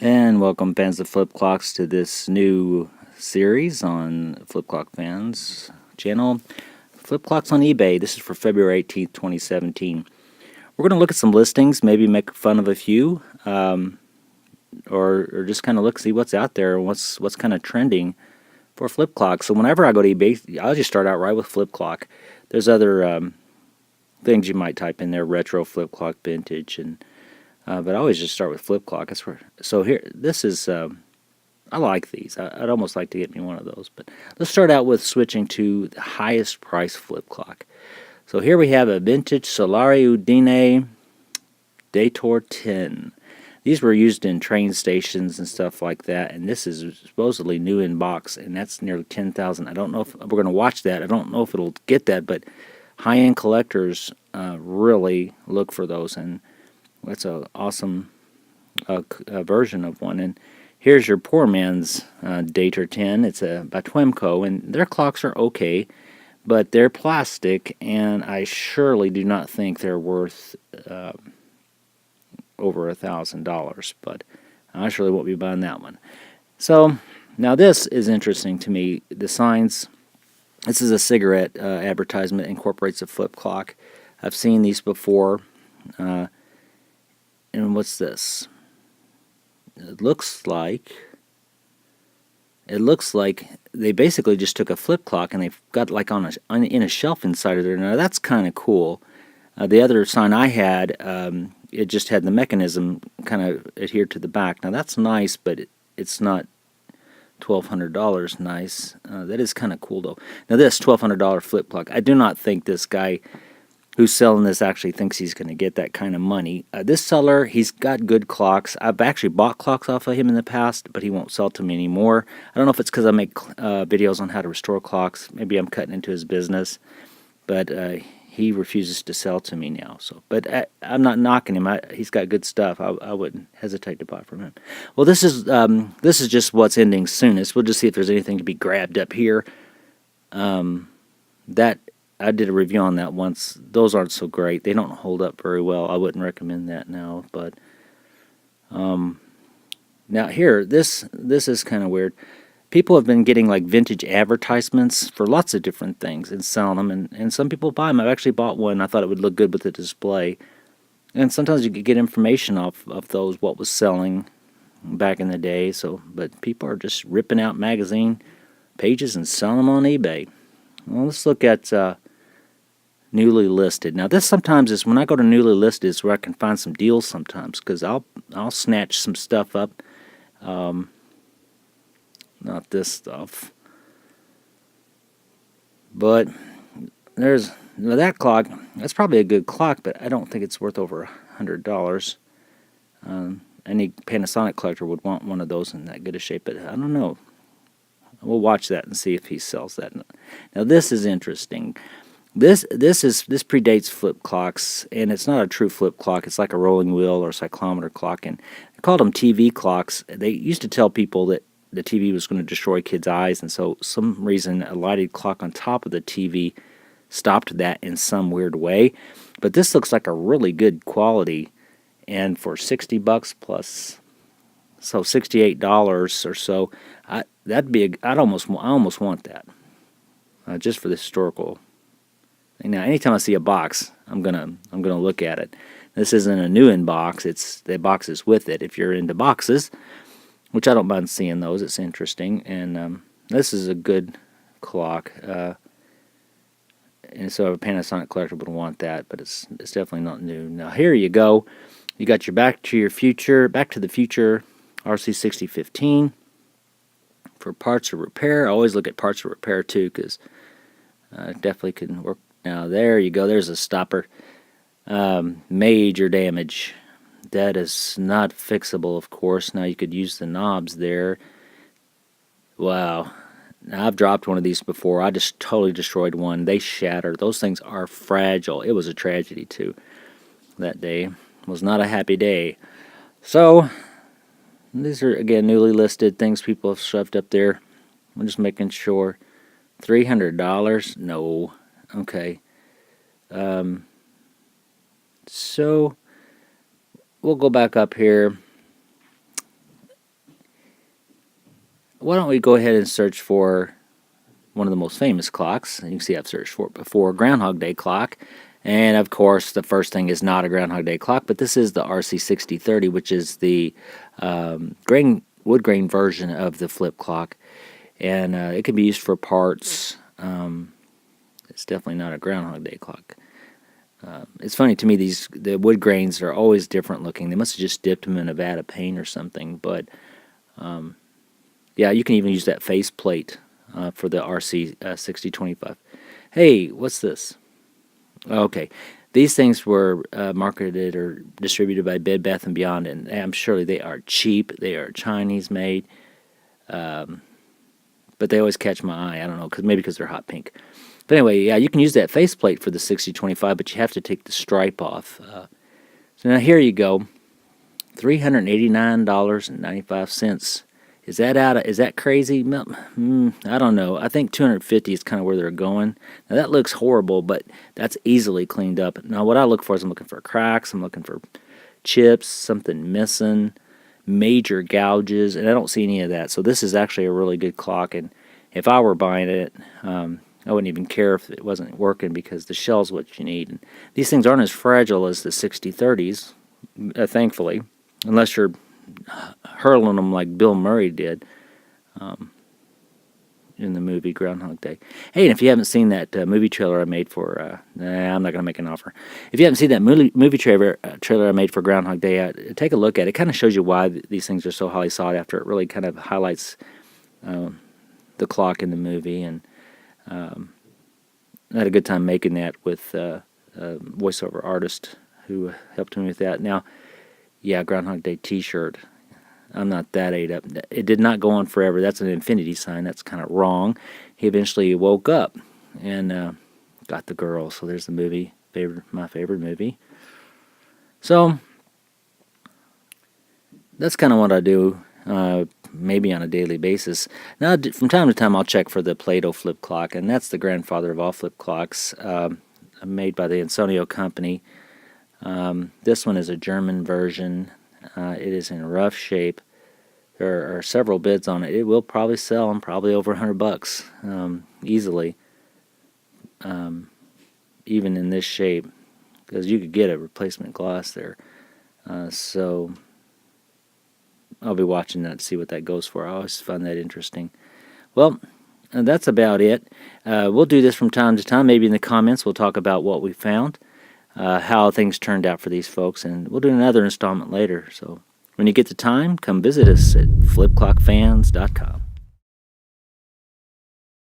And welcome fans of flip clocks to this new series on Flip Clock Fans channel. Flip clocks on eBay. This is for February 18th, 2017. We're going to look at some listings, maybe make fun of a few, or just kind of see what's out there and what's kind of trending for flip clocks. So whenever I go to eBay, I'll just start out right with flip clock. There's other things you might type in there, retro, flip clock, vintage, and but I always just start with flip clock. That's where. So here, this is. I like these. I'd almost like to get me one of those. But let's start out with switching to the highest price flip clock. So here we have a vintage Solari Udine Dator 10. These were used in train stations and stuff like that. And this is supposedly new in box, and that's nearly 10,000. I don't know if we're going to watch that. I don't know if it'll get that, but high-end collectors really look for those, and that's an awesome version of one. And here's your poor man's Dator 10. It's by Twemco, and their clocks are okay, but they're plastic, and I surely do not think they're worth over $1,000. But I surely won't be buying that one. So now this is interesting to me. The signs. This is a cigarette advertisement. Incorporates a flip clock. I've seen these before. And what's this? It looks like they basically just took a flip clock and they've got like in a shelf inside of there. Now that's kind of cool. The other sign I had, it just had the mechanism kind of adhered to the back. Now that's nice, but it's not $1,200 nice. That is kind of cool though. Now this $1,200 flip clock, I do not think this guy who's selling this actually thinks he's going to get that kind of money. This seller, he's got good clocks. I've actually bought clocks off of him in the past, but he won't sell to me anymore. I don't know if it's because I make videos on how to restore clocks. Maybe I'm cutting into his business, but he refuses to sell to me now. So, but I'm not knocking him. He's got good stuff. I wouldn't hesitate to buy from him. Well, this is just what's ending soonest. We'll just see if there's anything to be grabbed up here. That I did a review on that once. Those aren't so great. They don't hold up very well. I wouldn't recommend that now. But now here, this is kind of weird. People have been getting like vintage advertisements for lots of different things and selling them, and some people buy them. I've actually bought one. I thought it would look good with the display. And sometimes you could get information off of those, what was selling back in the day. So, but people are just ripping out magazine pages and selling them on eBay. Well, let's look at newly listed. Now this sometimes is when I go to newly listed is where I can find some deals sometimes, because I'll snatch some stuff up. Not this stuff, but there's that clock. That's probably a good clock, but I don't think it's worth over $100. Any Panasonic collector would want one of those in that good a shape, but I don't know. We'll watch that and see if he sells that. Now this is interesting. This predates flip clocks, and it's not a true flip clock. It's like a rolling wheel or cyclometer clock, and they called them TV clocks. They used to tell people that the TV was going to destroy kids' eyes, and so some reason a lighted clock on top of the TV stopped that in some weird way. But this looks like a really good quality, and for $60 plus, so $68 or so, I almost want that, just for the historical. Now, anytime I see a box, I'm gonna look at it. This isn't a new in box; it's the boxes with it. If you're into boxes, which I don't mind seeing those, it's interesting. And this is a good clock, and so a Panasonic collector would want that, but it's definitely not new. Now here you go. You got your Back to the Future RC 6015 for parts of repair. I always look at parts of repair too, because definitely can work. Now there you go. There's a stopper. Major damage. That is not fixable, of course. Now you could use the knobs there. Wow. Now I've dropped one of these before. I just totally destroyed one. They shattered. Those things are fragile. It was a tragedy too. That day was not a happy day. So these are again newly listed things people have shoved up there. I'm just making sure. $300? No. Okay. So we'll go back up here. why don't we go ahead and search for one of the most famous clocks. You can see I've searched for it before, Groundhog Day clock. And of course, the first thing is not a Groundhog Day clock, but this is the RC 6030, which is the wood grain version of the flip clock. And it can be used for parts. It's definitely not a Groundhog Day clock. It's funny to me, the wood grains are always different looking. They must have just dipped them in a vat of paint or something. But yeah, you can even use that face plate for the RC 6025. Hey, what's this? Okay, these things were marketed or distributed by Bed Bath & Beyond, and I'm sure they are cheap. They are Chinese made, but they always catch my eye. I don't know, maybe because they're hot pink. But anyway, yeah, you can use that faceplate for the 6025, but you have to take the stripe off. So now here you go, $389.95. Is that crazy? I don't know. I think $250 is kind of where they're going. Now that looks horrible, but that's easily cleaned up. Now what I look for is I'm looking for cracks, I'm looking for chips, something missing, major gouges, and I don't see any of that. So this is actually a really good clock, and if I were buying it, I wouldn't even care if it wasn't working, because the shell's what you need. And these things aren't as fragile as the 6030s, thankfully, unless you're hurling them like Bill Murray did in the movie Groundhog Day. Hey, and if you haven't seen that movie trailer I made for, I'm not going to make an offer. If you haven't seen that movie trailer I made for Groundhog Day, take a look at it. It kind of shows you why these things are so highly sought after. It really kind of highlights the clock in the movie, and I had a good time making that with a voiceover artist who helped me with that. Now, yeah, Groundhog Day T-shirt. I'm not that ate up. It did not go on forever. That's an infinity sign. That's kind of wrong. He eventually woke up and got the girl. So there's the movie, my favorite movie. So that's kind of what I do, maybe on a daily basis. Now, from time to time, I'll check for the PLATO flip clock, and that's the grandfather of all flip clocks, made by the Pansonic company. This one is a German version. It is in rough shape. There are several bids on it. It will probably sell them probably over $100 easily, even in this shape, because you could get a replacement glass there. So I'll be watching that to see what that goes for. I always find that interesting. Well, that's about it. We'll do this from time to time. Maybe in the comments we'll talk about what we found, how things turned out for these folks, and we'll do another installment later. So when you get the time, come visit us at flipclockfans.com.